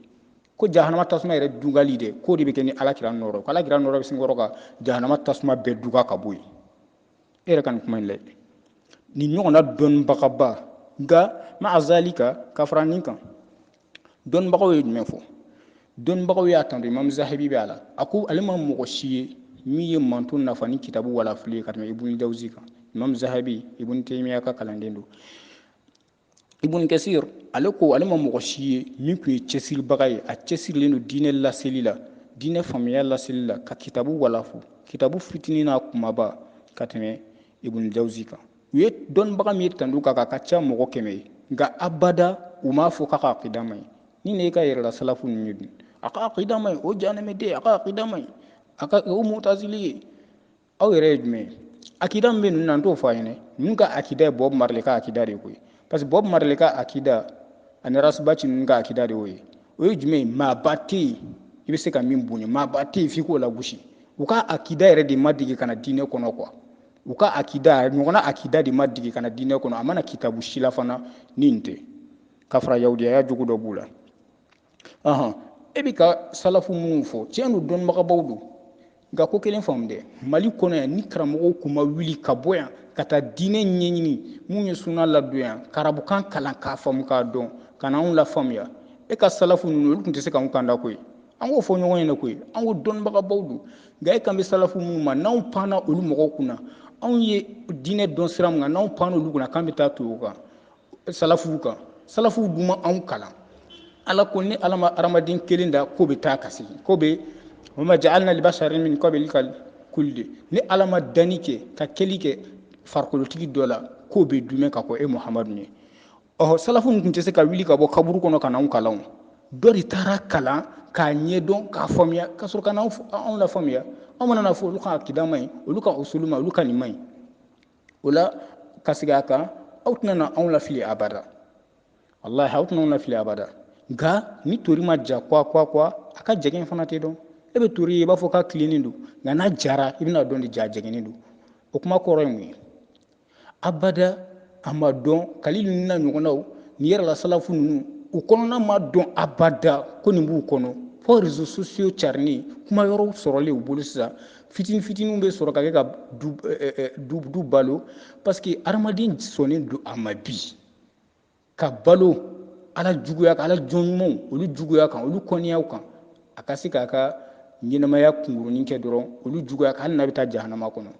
ko jahanama tasuma yɛrɛ dugali de ko de bɛ kɛ ni alakira nɔrɔ ko alakira nɔrɔ bɛ sin kɔrɔ ka jahanama tasuma bɛɛ duga ka bɔ yen e yɛrɛ ka nin kuma in lajɛ nin ɲɔgɔnna dɔnnibagaba nka ma'a zalika ka fara nin kan dɔnnibagaw ye jumɛn fɔ dɔnnibagaw y'a tanto imam zahabi bɛ a la a ko ale ma mɔgɔ si ye min ye manto nafa ni kitabu walafili ye ka tɛmɛ ibuni jawzi kan imam zahabi ibuni taymiya ka kalanden don ibn kasir ale ko ale ma mɔgɔ si ye min tun ye cɛsiribaga ye a cɛsirilen don diinɛ laseli la diinɛ faamuya laseli la ka kitabu walafu kitabu fitinin n'a kumaba ka tɛmɛ ibn jawzi kan u ye dɔnnibaga min ye tandu kan ka ca mɔgɔ 100 ye nka abada u m'a fɔ k'a ka akida man ɲi ni ne ka yɛrɛla salafu ninnu ye dun a ka akida man ɲi o jahanɛmɛden a ka akida man ɲi a ka o mutazili ye aw yɛrɛ ye jumɛn ye akida min bɛ ninnu na n t'o fɔ a ɲɛna ninnu ka akida ye Bob Marley ka akida de ye koyi parce que Bob Marley ka akida ani Rasbachi ninnu ka akida de y'o ye o ye jumɛn ye maaba tɛ yen i bɛ se ka min bonya maaba tɛ yen f'i k'o lagosi u ka akida yɛrɛ de ma dege ka na diinɛ kɔnɔ quoi u ka akida ɲɔgɔnna akida de ma dege ka na diinɛ kɔnɔ a mana kitabu si la fana ni nin tɛ ka fara yahudiyaya jogo dɔ b'u la e bɛ ka salafu minnu fɔ tiɲɛ don dɔnnibagabaw don nka ko kelen faamu dɛ mali kɔnɔ yan ni karamɔgɔw kun ma wuli ka bɔ yan ka taa diinɛ ɲɛɲini mun ye sunna ladon yan karabukan kalan k'a faamu k'a dɔn ka na anw lafaamuya e ka salafu ninnu olu tun tɛ se k'anw kanda koyi an k'o fɔ ɲɔgɔn ɲɛna koyi an ko dɔnnibagabaw don nka e kan bɛ salafu minnu ma n'anw panna olu mɔgɔw kunna anw ye diinɛ dɔn sira min kan n'anw panna olu kunna k'an bɛ taa to o kan salafuw dun ma anw kalan ala ko ni ala ma hadamaden kelen da ko bɛ taa ka segin ko bɛ وما جعلنا لبشر من قبلك الخلد ni ala ma danni kɛ ka kɛli kɛ farikolotigi dɔ la k'o bɛ dumɛ ka kɔ e muhamadu ye salafu tun tɛ se ka wuli ka bɔ kaburu kɔnɔ ka na anw kalan dɔ de taara kalan k'a ɲɛdɔn k'a faamuya ka sɔrɔ ka na anw la faamuya anw mana fɔ olu ka akida man ɲi olu ka usulu ma olu ka nin man ɲi o la ka segin a kan aw tɛna na anw lafili abada wallahi aw tɛna anw lafili abada nka ni tori ma ja kwa a ka jɛgɛn fana tɛ dɔn e bɛ tori ye i b'a fɔ k'a tilennen don nka n'a jara i bɛna dɔn de ja jɛgɛnnen don o kuma kɔrɔ ye mun ye abada a ma dɔn kalilu ninnu na ɲɔgɔnnaw nin yɛrɛla salafu ninnu u kɔnɔna ma dɔn abada ko nin b'u kɔnɔ fɔ réseaux sociaux carinen kuma yɔrɔw sɔrɔlen u bolo sisan fitinin fitininw bɛ sɔrɔ ka kɛ ka du balo parce que adamaden sɔnnen don a ma bi ka balo ala juguya kan ala jɔn ɲumanw olu juguya kan olu kɔniyaw kan a ka se k'a ka ɲɛnamaya kunkurunin kɛ dɔrɔn olu juguya kan hali n'a bɛ taa jahanama kɔnɔ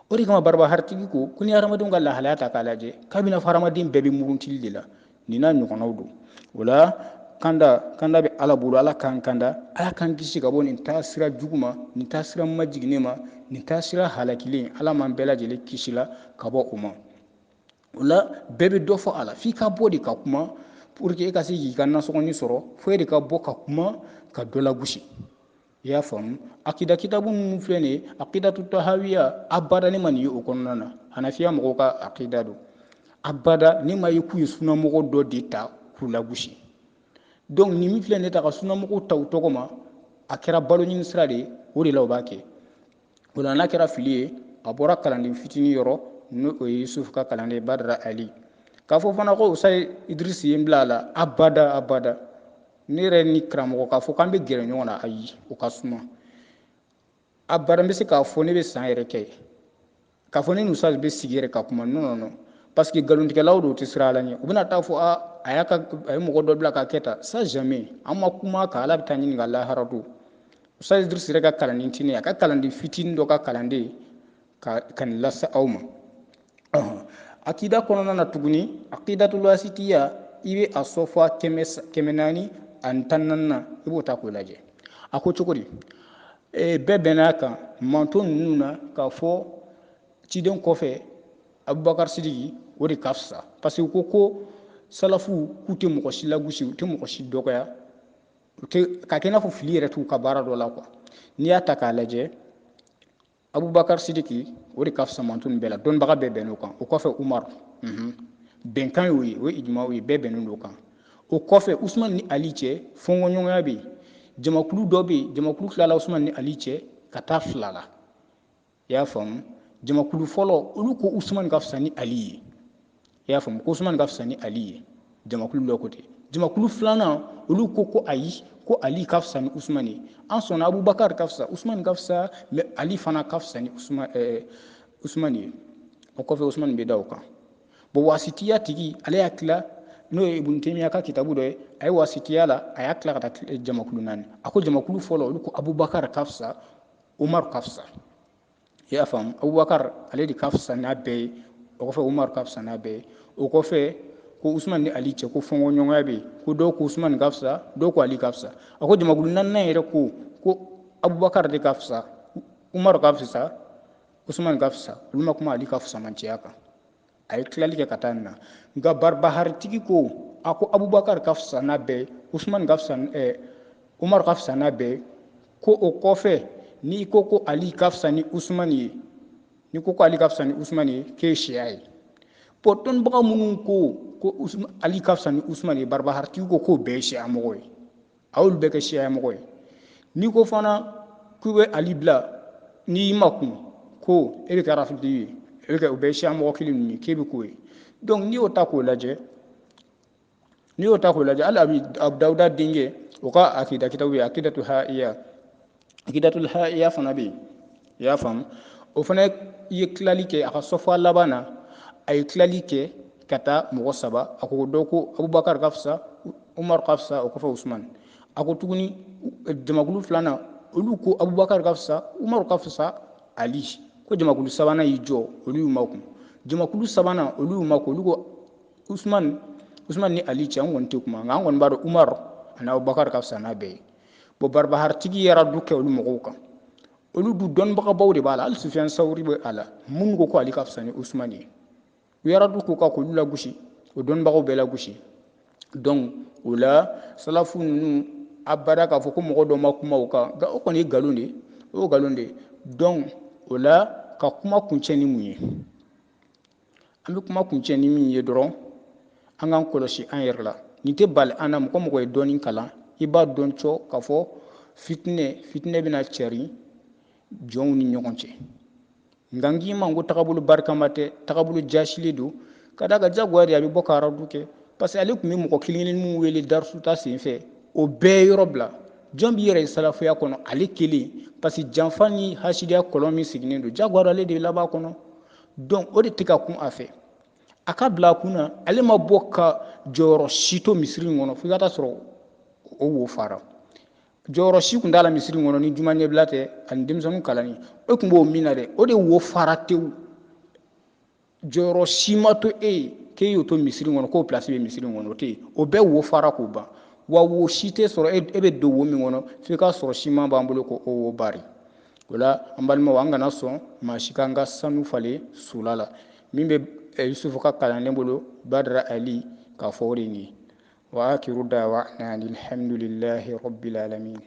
o de kama barabaharitigi ko ni hadamadenw ka lahalaya ta k'a lajɛ k'a bɛna fɔ hadamaden bɛɛ bɛ muruntili de la nin n'a ɲɔgɔnnaw don o la kanda bɛ ala bolo ala k'an kanda ala k'an kisi ka bɔ nin taasira jugu ma nin taasira majiginnen ma nin taasira halakilen ala m'an bɛɛ lajɛlen kisi la ka bɔ o ma o la bɛɛ bɛ dɔ fɔ a la f'i ka bɔ de ka kuma pour que e ka se k'i ka nasɔngɔnin sɔrɔ fo e de ka bɔ ka kuma ka dɔ lagosi i y'a faamu akida kitabu minnu filɛ nin ye akidatu tahawiya abada ne ma nin ye o kɔnɔna na hanafiya mɔgɔw ka akida don abada ne ma ye k'u ye sunnamɔgɔ dɔ de ta k'u lagosi donc nin min filɛ nin ye ta ka sunnamɔgɔw ta u tɔgɔ ma a kɛra baloɲini sira de ye o de la o b'a kɛ o la n'a kɛra fili ye a bɔra kalanden fitinin yɔrɔ n'o ye yusufu ka kalanden badara ali k'a fɔ fana ko usayi idirisi ye n bila a la abada ne yɛrɛ ni karamɔgɔ k'a fɔ k'an bɛ gɛrɛ ɲɔgɔn na ayi o ka suma abada n bɛ se k'a fɔ ne bɛ san yɛrɛ kɛ k'a fɔ ne ni usayi bɛ sigi yɛrɛ ka kuma non parce que nkalontigɛlaw don u tɛ siran ala ɲɛ u bɛna taa fɔ a ye mɔgɔ dɔ bila ka kɛ tan ça jamais an ma kuma kan ala bɛ taa ɲini ka lahara don usayi idirisi yɛrɛ ka kalanden tɛ ne a ka kalanden fitinin dɔ ka kalanden ka nin lase aw ma akida kɔnɔna na tuguni akidatul wasitiya i bɛ a sɔfɔ 414 ani 14 na i b'o ta k'o lajɛ a ko cogo di bɛɛ bɛn'a kan manto ninnu na k'a fɔ ciden kɔfɛ abubakar sidiki o de ka fisa parce que u ko salafu k'u tɛ mɔgɔ si lagosi u tɛ mɔgɔ si dɔgɔya ka kɛ i n'a fɔ fili yɛrɛ t'u ka baara dɔ la quoi n'i y'a ta k'a lajɛ abubakar sidiki o de ka fisa manto nin bɛɛ la dɔnnibaga bɛɛ bɛnn'o kan o kɔfɛ umaru bɛnkan y'o ye o ye ijumaw ye bɛɛ bɛnnen don kan o kɔfɛ usumani ni ali cɛ fɔnkɔɲɔgɔnya bɛ yen jamakulu dɔ bɛ yen jamakulu tilala usumani ni ali cɛ ka taa 2 la i y'a faamu jamakulu fɔlɔ olu ko usumani ka fisa ni ali ye y'a faamu ko Usman ka fisa ni Ali ye jamakulu dɔ ko ten jamakulu filanan olu ko ayi ko Ali ka fisa ni Usman ye an sɔnna Abubakar ka fisa Usman ka fisa mais Ali fana ka fisa ni Usman ye o kɔfɛ Usman bɛ da o kan bon wasitiya tigi ale y'a tila n'o ye Ibn Taymiya ka kitabu dɔ ye a ye wasitiya la a y'a tila ka taa jamakulu 4 a ko jamakulu fɔlɔ olu ko Abubakar ka fisa Umar ka fisa i y'a faamu Abubakar ale de ka fisa n'a bɛɛ ye o kɔfɛ Umar ka fisa n'a bɛɛ ye o kɔfɛ ko Usman ni Ali cɛ ko fɔnkɔɲɔgɔnya bɛ yen ko dɔw ko Usman ka fisa dɔw ko Ali ka fisa a ko jamakulu 4nan yɛrɛ ko Abubakar de ka fisa Umar ka fisa Usman ka fisa olu ma kuma Ali ka fisamancɛya kan a ye tilali kɛ ka taa nin na nka Barbaharitigi ko a ko Abubakar ka fisa n'a bɛɛ ye Usman ka fisa Umar ka fisa n'a bɛɛ ye ko o kɔfɛ n'i ko ko Ali ka fisa ni Usman ye n'i ko ko Ali ka fisa ni Usman ye k'e ye siya ye bon dɔnnibaga minnu ko Ali ka fisa ni Usman ye Barbaharitigi ko k'o bɛɛ ye siya mɔgɔ ye a y'olu bɛɛ kɛ siya mɔgɔ ye n'i ko fana k'u bɛ Ali bila n'i y'i makun ko e bɛ kɛ rafidigi ye e bɛ kɛ o bɛɛ ye siya mɔgɔ kelen ninnu ye k'e bɛ k'o ye donc n'i y'o ta k'o lajɛ hali Abu Dawuda denkɛ o ka akida kitabu ye Akidatul Ha'iya fana bɛ yen i y'a faamu o fana ye tilali kɛ a ka sɔfɔ laban na a ye tilali kɛ ka taa mɔgɔ 3 a ko dɔ ko Abubakar ka fisa Umar ka fisa o kɔfɛ Usman a ko tuguni jamakulu 2nan olu ko Abubakar ka fisa Umar ka fisa Ali ko jamakulu 3nan y'i jɔ olu y'u makun jamakulu 3nan olu y'u makun olu ko Usman ni Ali cɛ an kɔni tɛ kuma nka an kɔni b'a dɔn Umar ani Abubakar ka fisa n'a bɛɛ ye bon Barbaharitigi ye radu kɛ olu mɔgɔw kan olu dun dɔnnibagabaw de b'a la hali Sufiyani Sawuri bɛ a la minnu ko Ali ka fisa ni Usman ye u ye radu k'u kan k'olu lagosi o dɔnnibagaw bɛɛ lagosi donc o la salafu ninnu abada k'a fɔ ko mɔgɔ dɔ ma kuma o kan nka o kɔni ye nkalon de ye o ye nkalon de ye donc o la ka kuma kuncɛ ni mun ye an bɛ kuma kuncɛ ni min ye dɔrɔn an k'an kɔlɔsi an yɛrɛ la nin tɛ bali an na mɔgɔ mɔgɔ ye dɔɔnin kalan i b'a dɔn cɔ k'a fɔ fitinɛ bɛna cari jɔnw ni ɲɔgɔn cɛ nka n k'i ma ko tagabolo barikama tɛ tagabolo jasilen don ka d'a kan diyagoya de a bɛ bɔ ka radu kɛ parce que ale tun bɛ mɔgɔ kelen minnu wele darisuta senfɛ o bɛɛ ye yɔrɔ bila jɔn b'i yɛrɛ ye salafuya kɔnɔ ale kelen parce que janfa ni hasidiya kɔlɔn min sigilen don diyagoya ale de laban kɔnɔ donc o de tɛ ka kun a fɛ a ka bila a kunna ale ma bɔ ka jɔyɔrɔ si to misiri in kɔnɔ f'i ka taa sɔrɔ o wo fara jɔyɔrɔ si tun t'a la misiri in kɔnɔ ni juma ɲɛbila tɛ ani denmisɛnninw kalanni e tun b'o min na dɛ o de wo fara tewu jɔyɔrɔ si ma to e ye k'e y'o to misiri in kɔnɔ k'o place bɛ misiri in kɔnɔ o tɛ yen o bɛɛ wo fara k'o ban wa wo si tɛ sɔrɔ e bɛ don wo min kɔnɔ f'i ka sɔrɔ siman b'an bolo k'o wo bari o la an balimaw an kana sɔn maa si k'an ka sanu falen sula la min bɛ Yusufu ka kalanden bolo Badara Ali k'a fɔ o de ye nin ye wa akiru da'wana alhamdulillahi rabbil alamin